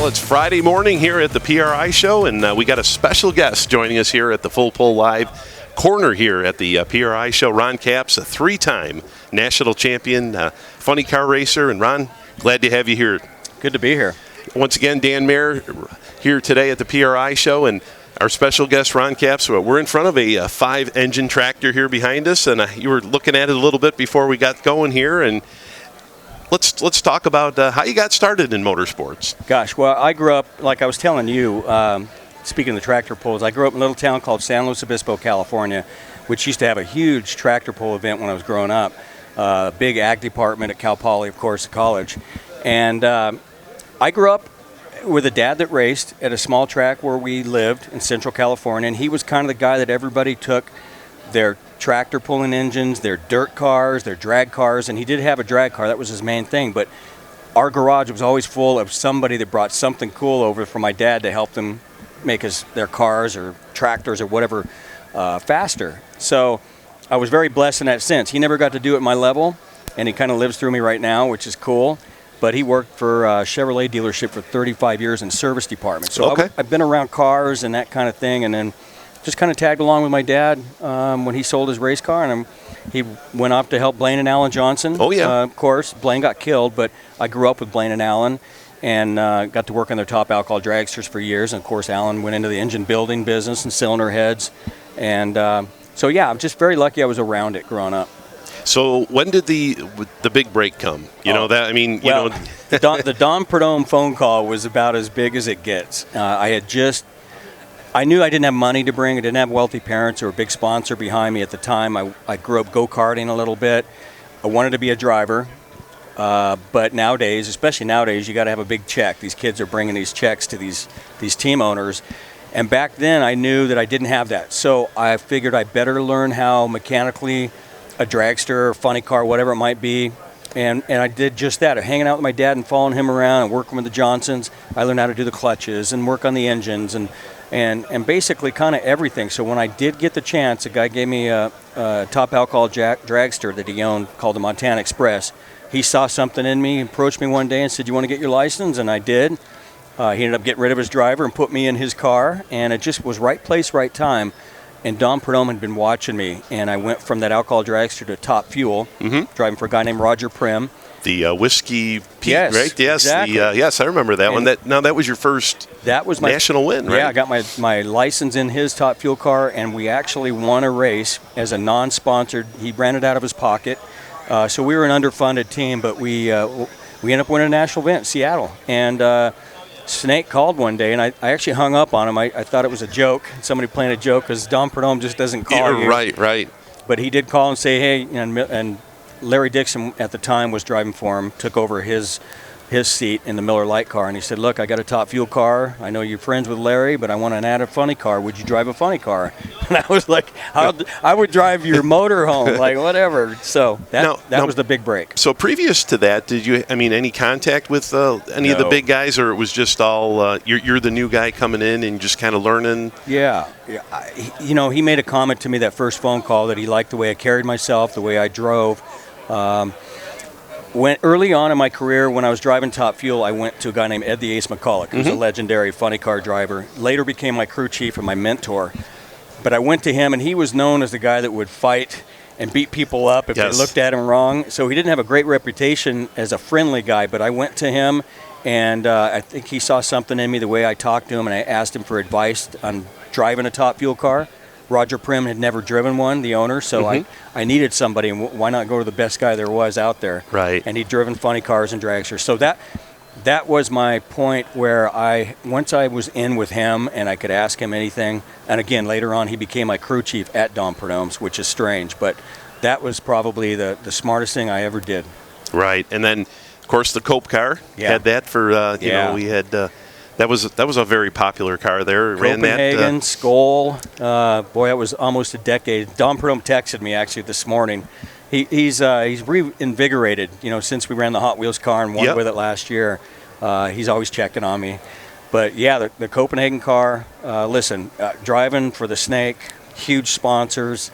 Well, it's Friday morning here at the PRI show, and we got a special guest joining us here at the Full Pull Live corner here at the PRI show. Ron Capps, a three-time national champion, funny car racer. And Ron, glad to have you here. Good to be here. Once again, Dan Mayer here today at the PRI show, and our special guest, Ron Capps. We're in front of a five-engine tractor here behind us, and you were looking at it a little bit before we got going here, and let's talk about how you got started in motorsports. Gosh, well, I grew up, like I was telling you, speaking of the tractor pulls, I grew up in a little town called San Luis Obispo, California, which used to have a huge tractor pull event when I was growing up. Big ag department at Cal Poly, of course, college. And I grew up with a dad that raced at a small track where we lived in Central California, and he was kind of the guy that everybody took their tractor pulling engines, their dirt cars, their drag cars, and he did have a drag car. That was his main thing. But our garage was always full of somebody that brought something cool over for my dad to help them make their cars or tractors or whatever faster. So I was very blessed in that sense. He never got to do it at my level, and he kind of lives through me right now, which is cool. But he worked for a Chevrolet dealership for 35 years in service department. So okay. I've been around cars and that kind of thing, and then just kind of tagged along with my dad when he sold his race car, and he went off to help Blaine and Alan Johnson. Oh, yeah. Of course, Blaine got killed, but I grew up with Blaine and Alan and got to work on their top alcohol dragsters for years. And, of course, Alan went into the engine building business and cylinder heads. And so, yeah, I'm just very lucky I was around it growing up. So when did the big break come? You know that, I mean, you know. The Don Perdome phone call was about as big as it gets. I knew I didn't have money to bring. I didn't have wealthy parents or a big sponsor behind me at the time. I grew up go-karting a little bit. I wanted to be a driver. But nowadays, especially nowadays, you got to have a big check. These kids are bringing these checks to these team owners. And back then, I knew that I didn't have that. So I figured I better learn how mechanically a dragster, funny car, whatever it might be. And I did just that. Hanging out with my dad and following him around and working with the Johnsons. I learned how to do the clutches and work on the engines and basically kind of everything. So when I did get the chance, a guy gave me a top alcohol dragster that he owned called the Montana Express. He saw something in me, approached me one day and said, "You want to get your license?" And I did. He ended up getting rid of his driver and put me in his car, and it just was right place, right time. And Don Perdome had been watching me, and I went from that alcohol dragster to Top Fuel, driving for a guy named Roger Prim. The Whiskey Pete, yes, right? Yes, exactly. Yes, I remember that one. That was your first national win, right? Yeah, I got my license in his Top Fuel car, and we actually won a race as a non-sponsored. He ran it out of his pocket. So we were an underfunded team, but we ended up winning a national event in Seattle. And Snake called one day, and I actually hung up on him. I thought it was a joke, somebody playing a joke, because Don Perdome just doesn't call you. Right. But he did call and say, hey, and Larry Dixon at the time was driving for him, took over his seat in the Miller Lite car, and he said, look, I got a Top Fuel car. I know you're friends with Larry, but I want to add a funny car. Would you drive a funny car? And I was like, I would drive your motor home, like whatever. So that was the big break. So previous to that, did you, any contact with any of the big guys, or it was just all, you're the new guy coming in and just kind of learning? Yeah. He made a comment to me that first phone call that he liked the way I carried myself, the way I drove. When early on in my career, when I was driving Top Fuel, I went to a guy named Ed the Ace McCulloch, who's a legendary funny car driver. Later became my crew chief and my mentor. But I went to him, and he was known as the guy that would fight and beat people up if they looked at him wrong. So he didn't have a great reputation as a friendly guy, but I went to him, and I think he saw something in me, the way I talked to him, and I asked him for advice on driving a Top Fuel car. Roger Prim had never driven one, the owner, so I needed somebody, and why not go to the best guy there was out there? Right. And he'd driven funny cars and dragsters. So that was my point where once I was in with him and I could ask him anything, and again, later on he became my crew chief at Don Perdome's, which is strange, but that was probably the smartest thing I ever did. Right. And then, of course, the Cope car, had that for, we had... That was a very popular car there. Copenhagen, Skoal. Boy, that was almost a decade. Don Perdome texted me actually this morning. He's reinvigorated, since we ran the Hot Wheels car and won with it last year. He's always checking on me. But yeah, the Copenhagen car. Driving for the Snake, huge sponsors.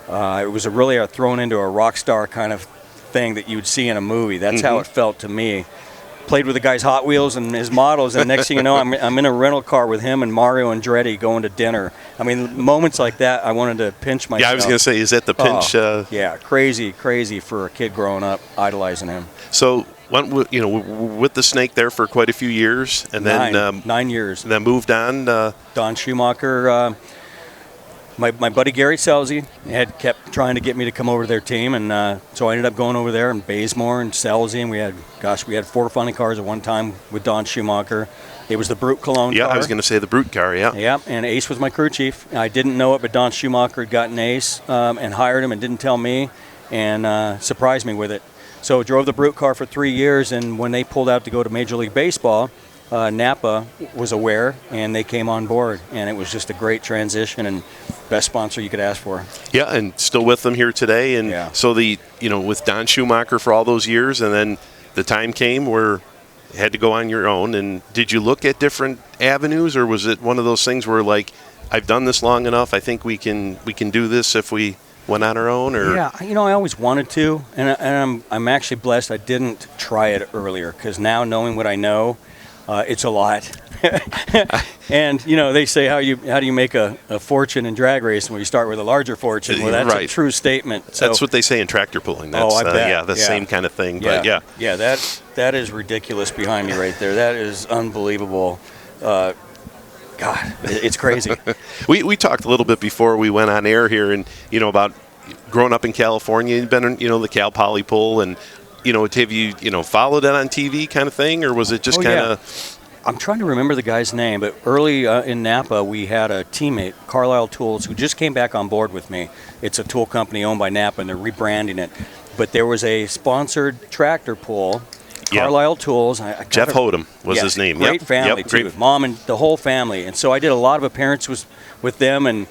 It was really thrown into a rock star kind of thing that you would see in a movie. That's how it felt to me. played with the guy's Hot Wheels and his models, and next thing you know, I'm in a rental car with him and Mario Andretti going to dinner. I mean, moments like that, I wanted to pinch myself. Yeah, I was going to say, is that the pinch? Yeah, crazy for a kid growing up, idolizing him. So, with the Snake there for quite a few years, and then 9 years, and then moved on. Don Schumacher. My buddy Gary Selzy had kept trying to get me to come over to their team, and so I ended up going over there, and Bazemore and Selzy, and we had 4 funny cars at one time with Don Schumacher. It was the Brute Cologne car. Yeah, I was going to say the Brute car, yeah. Yeah, and Ace was my crew chief. I didn't know it, but Don Schumacher had gotten Ace and hired him and didn't tell me, and surprised me with it. So drove the Brute car for 3 years, and when they pulled out to go to Major League Baseball, Napa was aware, and they came on board, and it was just a great transition and best sponsor you could ask for. Yeah, and still with them here today. And so with Don Schumacher for all those years, and then the time came where you had to go on your own. And did you look at different avenues, or was it one of those things where, like, I've done this long enough, I think we can do this if we went on our own? Or yeah, I always wanted to, and I'm actually blessed I didn't try it earlier, because now knowing what I know, it's a lot. And they say how do you make a fortune in drag racing? Well, you start with a larger fortune. Well, that's a true statement. So, that's what they say in tractor pulling. That's, I bet. Same kind of thing. Yeah. But yeah, that is ridiculous behind me right there. That is unbelievable. God, it's crazy. We talked a little bit before we went on air here, and about growing up in California. You've been in the Cal Poly Pull, and have you followed it on TV kind of thing, or was it just kind of? I'm trying to remember the guy's name, but early in Napa, we had a teammate, Carlisle Tools, who just came back on board with me. It's a tool company owned by Napa, and they're rebranding it. But there was a sponsored tractor pull, Carlisle Tools. Jeff Hodem was his name. Great family, too, with Mom and the whole family. And so I did a lot of appearances with them, and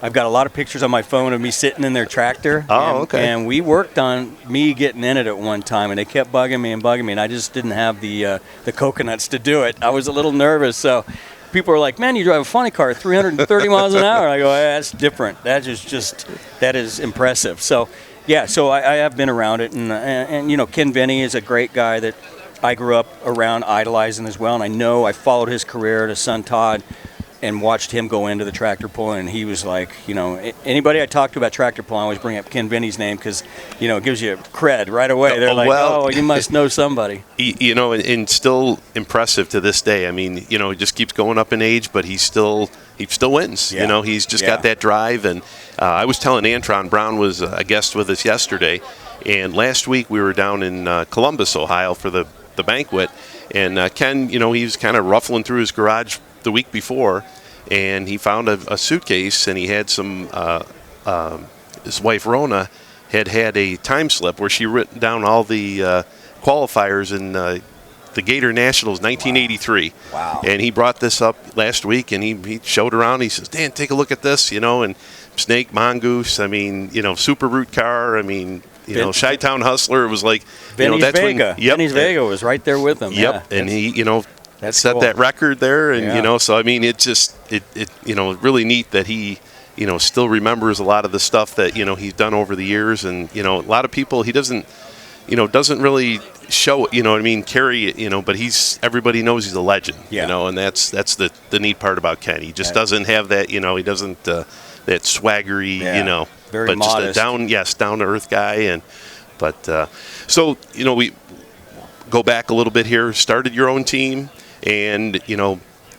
I've got a lot of pictures on my phone of me sitting in their tractor. Okay. And we worked on me getting in it at one time, and they kept bugging me, and I just didn't have the coconuts to do it. I was a little nervous. So people were like, "Man, you drive a funny car at 330 miles an hour." I go, "That's different. That is impressive." So, yeah, so I have been around it, and Ken Vinny is a great guy that I grew up around idolizing as well, and I followed his career to son Todd, and watched him go into the tractor pulling, and he was like, anybody I talk to about tractor pulling, I always bring up Ken Vinny's name, because, it gives you cred right away. They're like, you must know somebody. And still impressive to this day. I mean, he just keeps going up in age, but he still wins. Yeah. He's just got that drive. And I was telling Antron Brown was a guest with us yesterday, and last week we were down in Columbus, Ohio for the banquet, and Ken, he was kind of ruffling through his garage the week before, and he found a suitcase, and he had some his wife Rona had a time slip where she written down all the qualifiers in the Gator Nationals 1983. Wow. And he brought this up last week, and he showed around. He says, "Dan, take a look at this," and Snake, Mongoose, I mean, Super Root car, I mean, Chi-Town Hustler. It was like, Vinny's that's Vega. when, Vinny's Vega was right there with him. Yep, Yeah, and he, that's set cool. that record there, and Yeah. so I mean, it really neat that he still remembers a lot of the stuff that he's done over the years, and a lot of people he doesn't really show it, carry it, but everybody knows he's a legend, and that's the neat part about Ken. He just doesn't have that, he doesn't that swaggery, Very but modest. just down to earth guy, so we go back a little bit here, started your own team. And,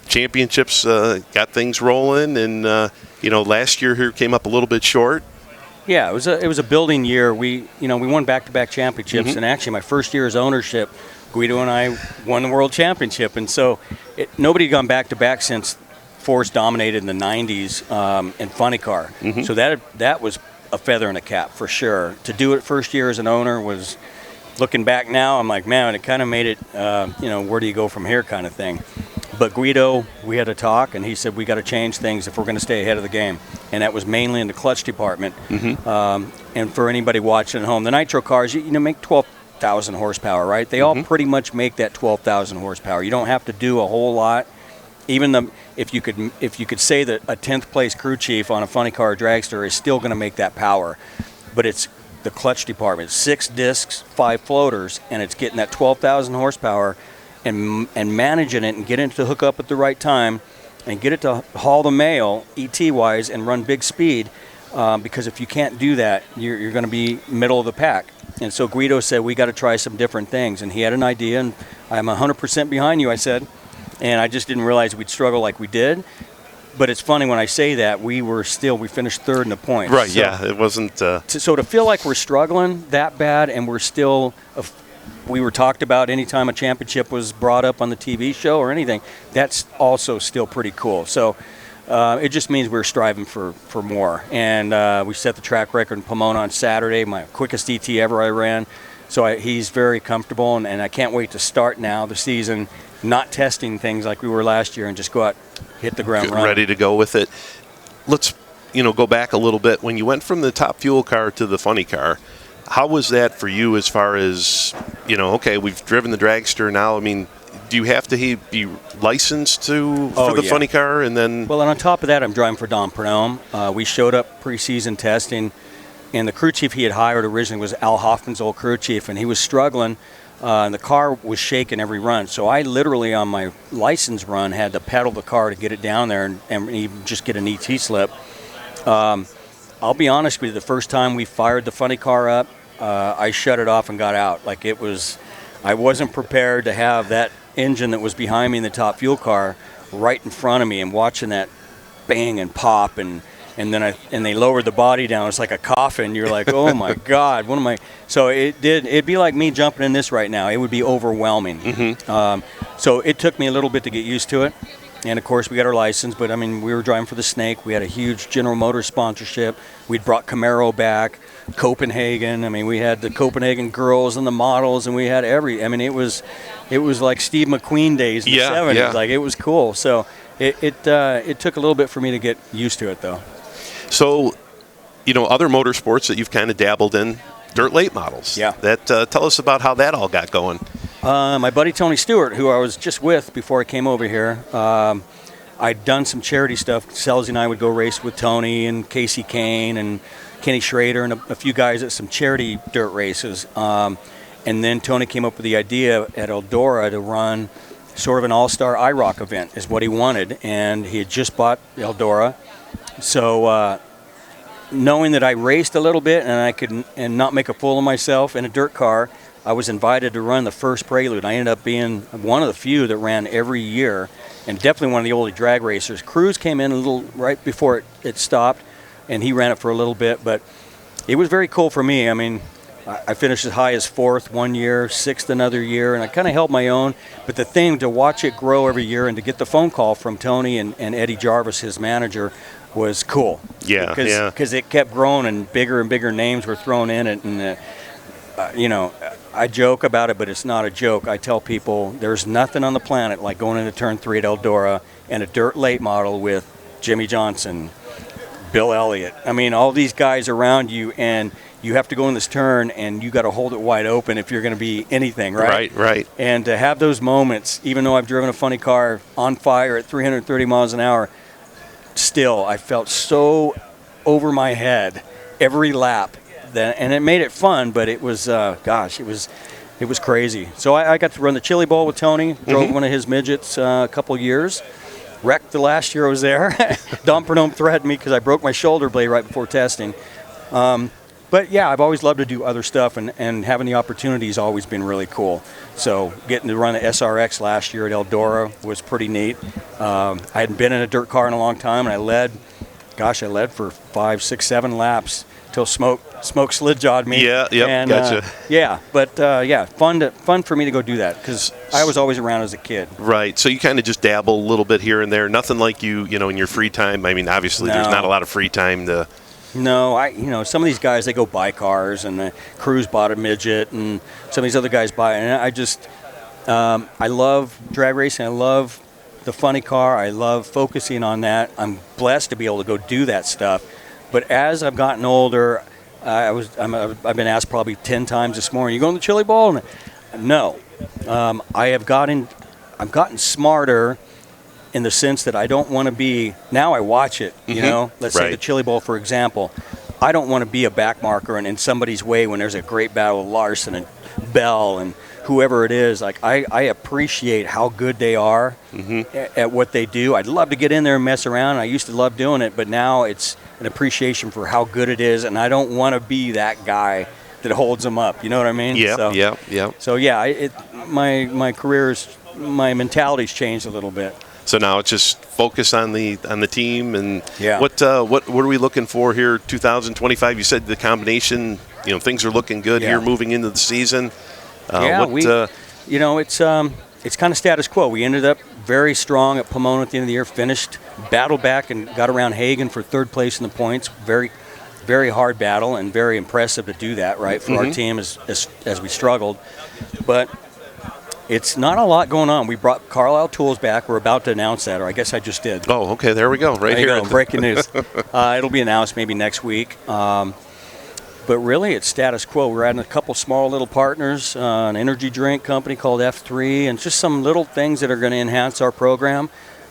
championships got things rolling. And, last year here came up a little bit short. Yeah, it was a building year. We won back-to-back championships. Mm-hmm. And actually my first year as ownership, Guido and I won the world championship. And so nobody had gone back-to-back since Force dominated in the 90s in funny car. Mm-hmm. So that was a feather in the cap for sure. To do it first year as an owner was... Looking back now, I'm like, man, it kind of made it, where do you go from here kind of thing. But Guido, we had a talk, and he said, we got to change things if we're going to stay ahead of the game. And that was mainly in the clutch department. Mm-hmm. And for anybody watching at home, the nitro cars, make 12,000 horsepower, right? They all pretty much make that 12,000 horsepower. You don't have to do a whole lot. Even if you could say that a 10th place crew chief on a funny car dragster is still going to make that power. But it's the clutch department, 6 discs, 5 floaters, and it's getting that 12,000 horsepower and managing it and getting it to hook up at the right time and get it to haul the mail, ET-wise, and run big speed. Because if you can't do that, you're going to be middle of the pack. And so Guido said, we got to try some different things. And he had an idea, and I'm 100% behind you, I said. And I just didn't realize we'd struggle like we did. But it's funny when I say that, we finished third in the points. Right, so, yeah, it wasn't... So to feel like we're struggling that bad and we're still... we were talked about anytime a championship was brought up on the TV show or anything, that's also still pretty cool. So it just means we're striving for more. And we set the track record in Pomona on Saturday, my quickest ET ever I ran. So he's very comfortable, and I can't wait to start now the season not testing things like we were last year and just go out, hit the ground running. Ready to go with it. Let's go back a little bit. When you went from the top fuel car to the funny car, how was that for you as far as, okay, we've driven the dragster now. I mean, do you have to be licensed for the funny car? And then... Well, and on top of that, I'm driving for Don Pernome. We showed up preseason testing, and the crew chief he had hired originally was Al Hoffman's old crew chief, and he was struggling, and the car was shaking every run. So I literally, on my license run, had to pedal the car to get it down there and even just get an ET slip. I'll be honest with you, the first time we fired the funny car up, I shut it off and got out. I wasn't prepared to have that engine that was behind me in the top fuel car right in front of me and watching that bang and pop and they lowered the body down. It's like a coffin. You're like, oh my God, what am I? So it'd be like me jumping in this right now. It would be overwhelming. Mm-hmm. So it took me a little bit to get used to it. And, of course, we got our license, but, we were driving for the Snake. We had a huge General Motors sponsorship. We'd brought Camaro back, Copenhagen. We had the Copenhagen girls and the models, and we had it was like Steve McQueen days in the 70s. Yeah. Like, it was cool. So it took a little bit for me to get used to it, though. So, other motorsports that you've kind of dabbled in, dirt late models. Yeah. Tell us about how that all got going. My buddy Tony Stewart, who I was just with before I came over here, I'd done some charity stuff. Selzy and I would go race with Tony and Casey Kane and Kenny Schrader and a few guys at some charity dirt races. And then Tony came up with the idea at Eldora to run sort of an all-star IROC event is what he wanted. And he had just bought Eldora. So knowing that I raced a little bit and I could not make a fool of myself in a dirt car, I was invited to run the first Prelude. I ended up being one of the few that ran every year, and definitely one of the oldie drag racers. Cruz came in a little right before it stopped, and he ran it for a little bit, but it was very cool for me. I finished as high as 4th one year, 6th another year, and I kind of held my own. But the thing, to watch it grow every year and to get the phone call from Tony and Eddie Jarvis, his manager, was cool. Yeah, because it kept growing and bigger names were thrown in it, and I joke about it, but it's not a joke. I tell people there's nothing on the planet like going into turn 3 at Eldora and a dirt late model with Jimmy Johnson, Bill Elliott. All these guys around you, and you have to go in this turn, and you got to hold it wide open if you're going to be anything, right? Right. And to have those moments, even though I've driven a funny car on fire at 330 miles an hour, still I felt so over my head every lap. And it made it fun, but it was, it was crazy. So I got to run the Chili Bowl with Tony, drove one of his midgets a couple years, wrecked the last year I was there. Don Pernome threatened me because I broke my shoulder blade right before testing. But yeah, I've always loved to do other stuff, and having the opportunity has always been really cool. So getting to run the SRX last year at Eldora was pretty neat. I hadn't been in a dirt car in a long time, and I led for 5, 6, 7 laps. Till smoke slid-jawed me. Yeah, gotcha. Fun for me to go do that because I was always around as a kid. Right, so you kind of just dabble a little bit here and there. Nothing like you in your free time. Obviously, there's not a lot of free time to. No, some of these guys, they go buy cars, and the Cruz bought a midget, and some of these other guys buy. And I love drag racing. I love the funny car. I love focusing on that. I'm blessed to be able to go do that stuff. But as I've gotten older, I've been asked probably 10 times this morning, you going to the Chili Bowl? No. I've gotten smarter in the sense that I don't want to be, now I watch it, let's say the Chili Bowl, for example. I don't want to be a backmarker and in somebody's way when there's a great battle of Larson and Bell and whoever it is. Like I appreciate how good they are at what they do. I'd love to get in there and mess around. I used to love doing it, but now it's an appreciation for how good it is, and I don't want to be that guy that holds them up. You know what I mean? Yeah, so, yeah. So yeah, my career's, my mentality's changed a little bit. So now it's just focus on the team, and Yeah. what are we looking for here 2025? You said the combination, things are looking good here moving into the season. It's kind of status quo. We ended up very strong at Pomona at the end of the year, finished, battled back and got around Hagen for third place in the points. Very, very hard battle and very impressive to do that, right, for our team as we struggled. But it's not a lot going on. We brought Carlisle Tools back. We're about to announce that, or I guess I just did. Oh, okay, there we go, right here. Go. Breaking news. It'll be announced maybe next week. But really, it's status quo. We're adding a couple small little partners, an energy drink company called F3, and just some little things that are going to enhance our program.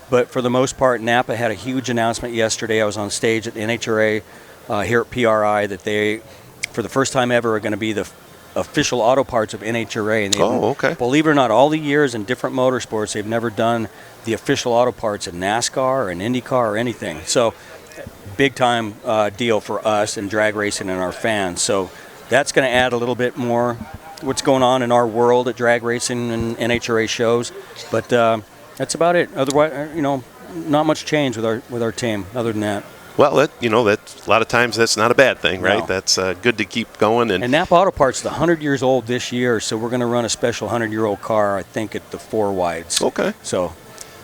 But for the most part, Napa had a huge announcement yesterday. I was on stage at the NHRA here at PRI that they, for the first time ever, are going to be the official auto parts of NHRA. And okay. Believe it or not, all the years in different motorsports, they've never done the official auto parts in NASCAR or in IndyCar or anything. So big time deal for us in drag racing and our fans. So that's going to add a little bit more what's going on in our world at drag racing and NHRA shows. But that's about it. Otherwise, not much change with our team other than that. Well, that a lot of times that's not a bad thing, right? No. That's good to keep going. And Napa Auto Parts is 100 years old this year, so we're going to run a special 100-year-old car, I think, at the 4 wides. Okay. So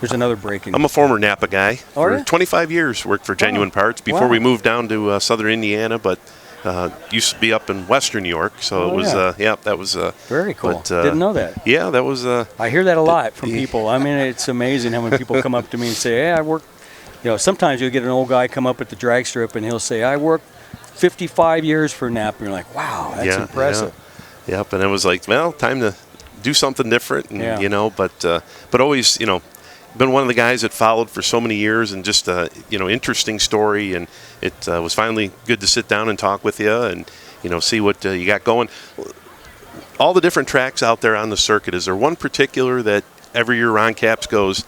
there's another breaking. I'm a former Napa guy. Are For you? 25 years, worked for Genuine Parts before we moved down to southern Indiana, but used to be up in western New York. So it was, that was very cool. But, didn't know that. Yeah, that was. I hear that a lot from people. I mean, it's amazing how many people come up to me and say, "Hey, I work." Sometimes you'll get an old guy come up at the drag strip and he'll say, "I worked 55 years for Napa." And you're like, "Wow, that's impressive." Yeah. Yep, and it was like, well, time to do something different, and, but always, been one of the guys that followed for so many years, and just interesting story, and it was finally good to sit down and talk with you and see what you got going. All the different tracks out there on the circuit, is there one particular that every year Ron Capps goes,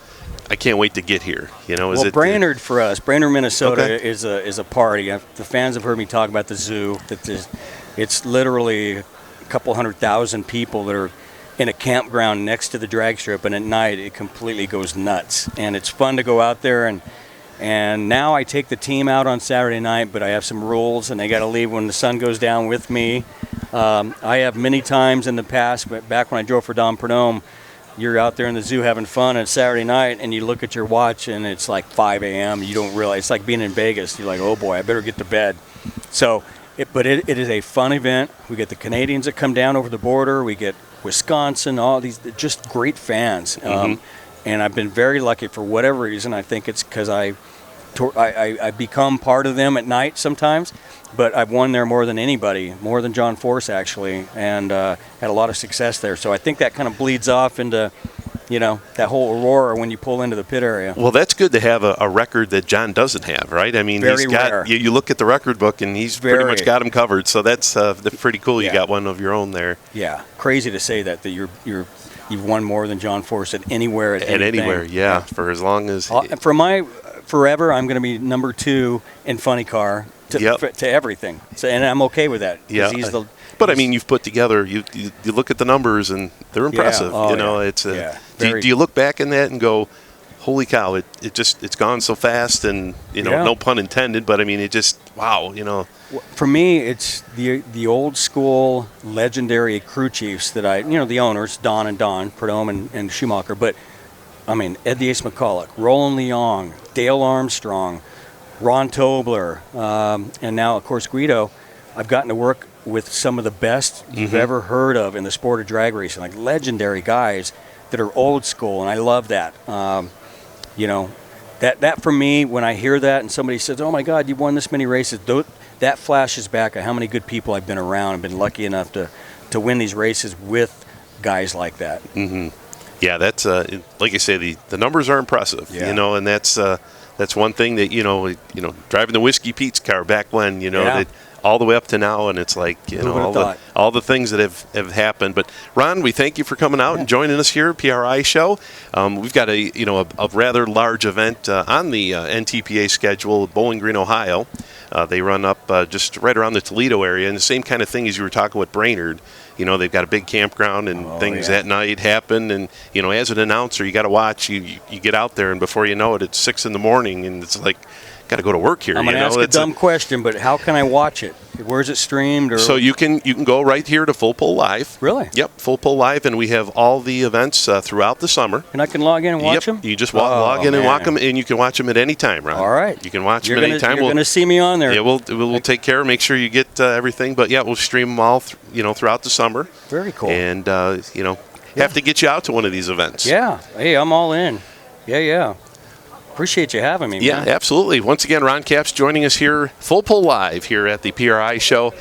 I can't wait to get here? Is Brainerd for us, Brainerd, Minnesota, Okay. is a party. The fans have heard me talk about the zoo. It's literally a couple 100,000 people that are in a campground next to the drag strip, and at night it completely goes nuts. And it's fun to go out there, and now I take the team out on Saturday night, but I have some rules, and they got to leave when the sun goes down with me. I have many times in the past, but back when I drove for Don Perdome, you're out there in the zoo having fun on Saturday night, and you look at your watch, and it's like 5 a.m. You don't realize. It's like being in Vegas. You're like, oh, boy, I better get to bed. So, it is a fun event. We get the Canadians that come down over the border. We get Wisconsin, all these just great fans. And I've been very lucky for whatever reason. I think it's because I become part of them at night sometimes. But I've won there more than anybody, more than John Force, actually, and had a lot of success there. So I think that kind of bleeds off into, that whole aurora when you pull into the pit area. Well, that's good to have a record that John doesn't have, right? I mean, Very he's got rare. you look at the record book, and he's pretty much got him covered. So that's pretty cool. You got one of your own there. Yeah, crazy to say that you've won more than John Force at anywhere at anything. Anywhere, yeah, for as long as. Forever, I'm going to be number 2 in funny car to everything. So, and I'm okay with that. Yeah. But I mean, you've put together. You look at the numbers, and they're impressive. It's. Do you look back in that and go, "Holy cow! It's gone so fast," and no pun intended. But I mean, it just wow. For me, it's the old school legendary crew chiefs that the owners, Don Perdome and Schumacher, but. I mean, Ed the Ace McCulloch, Roland Leong, Dale Armstrong, Ron Tobler, and now, of course, Guido. I've gotten to work with some of the best you've ever heard of in the sport of drag racing, like legendary guys that are old school, and I love that. That for me, when I hear that and somebody says, oh, my God, you've won this many races, that flashes back at how many good people I've been around and been lucky enough to win these races with guys like that. Mm-hmm. Yeah, that's like I say, the numbers are impressive. Yeah. And that's one thing that driving the Whiskey Pete's car back when that all the way up to now, and it's like, you know, all the things that have happened. But Ron, we thank you for coming out and joining us here at PRI show. We've got a rather large event on the NTPA schedule, Bowling Green, Ohio. They run up just right around the Toledo area, and the same kind of thing as you were talking with Brainerd. You know, they've got a big campground, and things at night happen. And, you know, as an announcer, you got to watch. You get out there, and before you know it, it's 6 in the morning, and it's like, got to go to work here. I'm going to ask a dumb question, but how can I watch it? Where's it streamed? Or? So you can go right here to Full Pull Live. Really? Yep, Full Pull Live, and we have all the events throughout the summer. And I can log in and watch them? You just log in and watch them, and you can watch them at any time, Ron. All right. You can watch them at any time. You're going to see me on there. Yeah, we'll take care, make sure you get everything. But, yeah, we'll stream them all throughout the summer. Very cool. And, have to get you out to one of these events. Yeah. Hey, I'm all in. Yeah. Appreciate you having me, man. Yeah, absolutely. Once again, Ron Capps joining us here, Full Pull Live here at the PRI show.